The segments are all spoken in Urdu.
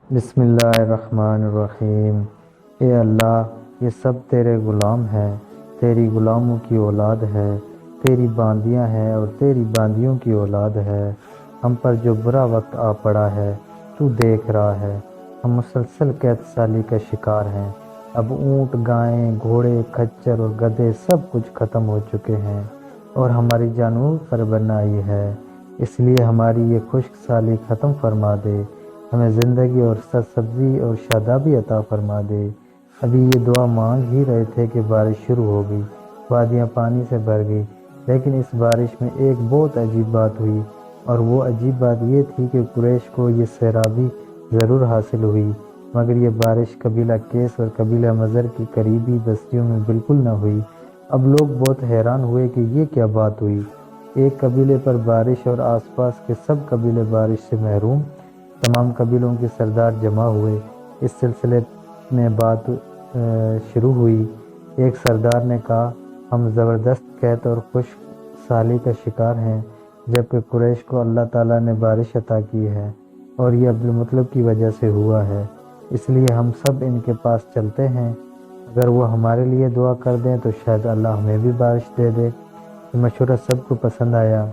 بسم اللہ الرحمن الرحیم۔ اے اللہ، یہ سب تیرے غلام ہیں، تیری غلاموں کی اولاد ہے، تیری باندیاں ہیں اور تیری باندیوں کی اولاد ہے۔ ہم پر جو برا وقت آ پڑا ہے تو دیکھ رہا ہے، ہم مسلسل قحط سالی کا شکار ہیں۔ اب اونٹ، گائیں، گھوڑے، کھچر اور گدھے سب کچھ ختم ہو چکے ہیں اور ہماری جانوں پر بنائی ہے۔ اس لیے ہماری یہ خشک سالی ختم فرما دے، ہمیں زندگی اور سرسبزی اور شادابی عطا فرما دے۔ ابھی یہ دعا مانگ ہی رہے تھے کہ بارش شروع ہو گئی، وادیاں پانی سے بھر گئی، لیکن اس بارش میں ایک بہت عجیب بات ہوئی، اور وہ عجیب بات یہ تھی کہ قریش کو یہ سیرابی ضرور حاصل ہوئی، مگر یہ بارش قبیلہ کیس اور قبیلہ مضر کی قریبی بستیوں میں بالکل نہ ہوئی۔ اب لوگ بہت حیران ہوئے کہ یہ کیا بات ہوئی۔ ایک قبیلے پر بارش اور آس پاس کے سب قبیلے بارش سے محروم۔ تمام قبیلوں کے سردار جمع ہوئے۔ اس سلسلے میں بات شروع ہوئی۔ ایک سردار نے کہا، ہم زبردست قحط اور خشک سالی کا شکار ہیں، جبکہ قریش کو اللہ تعالیٰ نے بارش عطا کی ہے اور یہ عبدالمطلب کی وجہ سے ہوا ہے۔ اس لیے ہم سب ان کے پاس چلتے ہیں، اگر وہ ہمارے لیے دعا کر دیں تو شاید اللہ ہمیں بھی بارش دے دے۔ یہ مشورہ سب کو پسند آیا،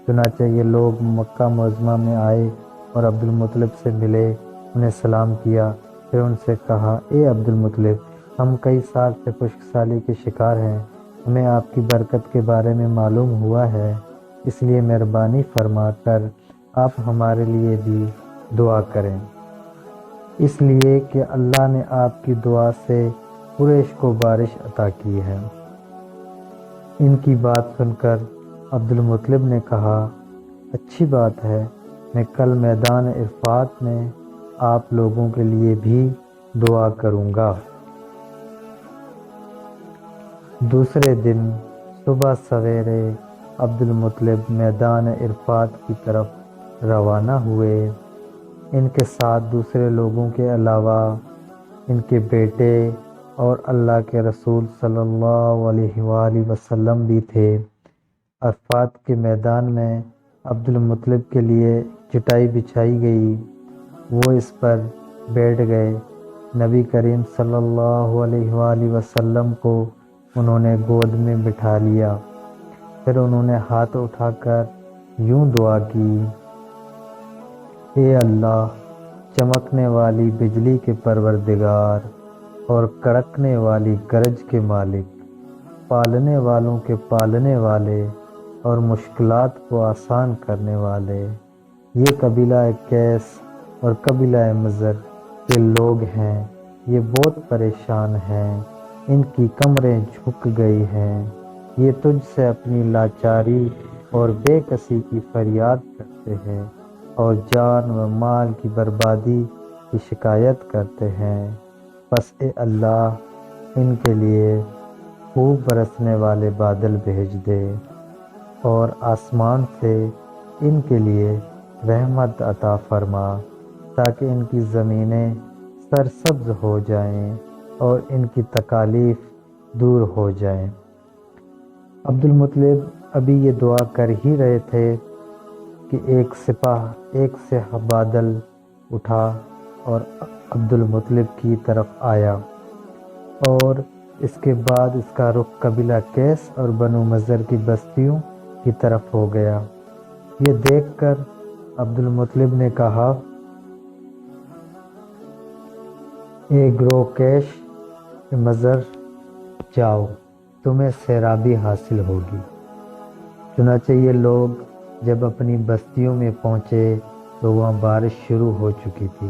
چنانچہ یہ لوگ مکہ معظمہ میں آئے اور عبدالمطلب سے ملے، انہیں سلام کیا، پھر ان سے کہا، اے عبدالمطلب، ہم کئی سال سے خشک سالی کے شکار ہیں، ہمیں آپ کی برکت کے بارے میں معلوم ہوا ہے، اس لیے مہربانی فرما کر آپ ہمارے لیے بھی دعا کریں، اس لیے کہ اللہ نے آپ کی دعا سے قریش کو بارش عطا کی ہے۔ ان کی بات سن کر عبدالمطلب نے کہا، اچھی بات ہے، میں کل میدان عرفات میں آپ لوگوں کے لیے بھی دعا کروں گا۔ دوسرے دن صبح سویرے عبدالمطلب میدان عرفات کی طرف روانہ ہوئے۔ ان کے ساتھ دوسرے لوگوں کے علاوہ ان کے بیٹے اور اللہ کے رسول صلی اللہ علیہ وآلہ وسلم بھی تھے۔ عرفات کے میدان میں عبدالمطلب کے لیے چٹائی بچھائی گئی، وہ اس پر بیٹھ گئے۔ نبی کریم صلی اللہ علیہ وآلہ وسلم کو انہوں نے گود میں بٹھا لیا، پھر انہوں نے ہاتھ اٹھا کر یوں دعا کی، اے اللہ، چمکنے والی بجلی کے پروردگار اور کڑکنے والی گرج کے مالک، پالنے والوں کے پالنے والے اور مشکلات کو آسان کرنے والے، یہ قبیلہ کیس اور قبیلہ مضر کے لوگ ہیں، یہ بہت پریشان ہیں، ان کی کمریں جھک گئی ہیں، یہ تجھ سے اپنی لاچاری اور بے کسی کی فریاد کرتے ہیں اور جان و مال کی بربادی کی شکایت کرتے ہیں، پس اے اللہ ان کے لیے خوب برسنے والے بادل بھیج دے اور آسمان سے ان کے لیے رحمت عطا فرما، تاکہ ان کی زمینیں سرسبز ہو جائیں اور ان کی تکالیف دور ہو جائیں۔ عبدالمطلب ابھی یہ دعا کر ہی رہے تھے کہ ایک سیاہ بادل اٹھا اور عبدالمطلب کی طرف آیا، اور اس کے بعد اس کا رخ قبیلہ کیس اور بنو مضر کی بستیوں کی طرف ہو گیا۔ یہ دیکھ کر عبدالمطلب نے کہا، اے گروہ کیش مضر، جاؤ، تمہیں سیرابی حاصل ہوگی۔ چنانچہ یہ لوگ جب اپنی بستیوں میں پہنچے تو وہاں بارش شروع ہو چکی تھی۔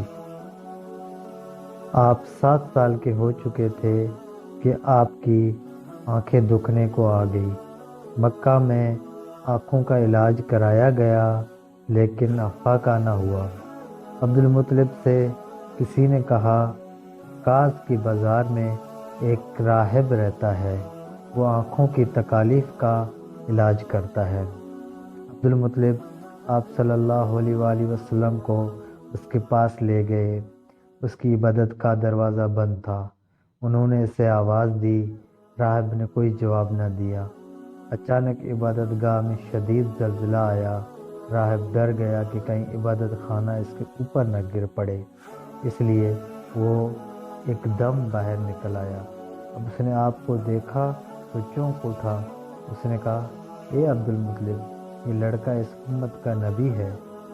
آپ 7 سال کے ہو چکے تھے کہ آپ کی آنکھیں دکھنے کو آ گئی۔ مکہ میں آنکھوں کا علاج کرایا گیا لیکن افاقہ نہ ہوا۔ عبدالمطلب سے کسی نے کہا، کاس کی بازار میں ایک راہب رہتا ہے، وہ آنکھوں کی تکالیف کا علاج کرتا ہے۔ عبدالمطلب آپ صلی اللہ علیہ وآلہ وسلم کو اس کے پاس لے گئے۔ اس کی عبادت کا دروازہ بند تھا۔ انہوں نے اسے آواز دی، راہب نے کوئی جواب نہ دیا۔ اچانک عبادت گاہ میں شدید زلزلہ آیا۔ راہب ڈر گیا کہ کہیں عبادت خانہ اس کے اوپر نہ گر پڑے۔ اس لیے وہ ایک دم باہر نکل آیا۔ اب اس نے آپ کو دیکھا تو چونک اٹھا۔ اس نے کہا، اے عبد المطلب، یہ لڑکا اس امت کا نبی ہے،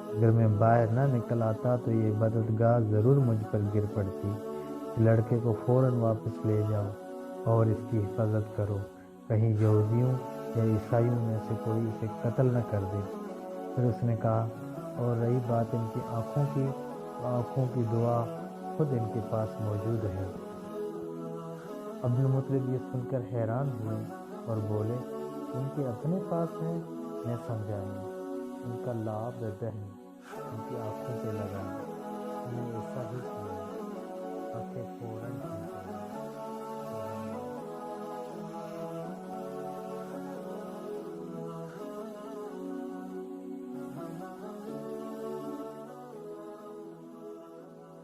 اگر میں باہر نہ نکل آتا تو یہ بدعتگاہ ضرور مجھ پر گر پڑتی۔ اس لڑکے کو فوراً واپس لے جاؤ اور اس کی حفاظت کرو، کہیں یہودیوں یا عیسائیوں میں سے کوئی اسے قتل نہ کر دے۔ پھر اس نے کہا، اور رہی بات ان کی آنکھوں کی، تو آنکھوں کی دعا خود ان کے پاس موجود ہے۔ عبد المطلب یہ سن کر حیران ہوئے اور بولے، ان کے اپنے پاس ہے؟ میں سمجھا نہیں۔ ان کا لعاب دہن ان کی آنکھوں پہ لگائیں، انہیں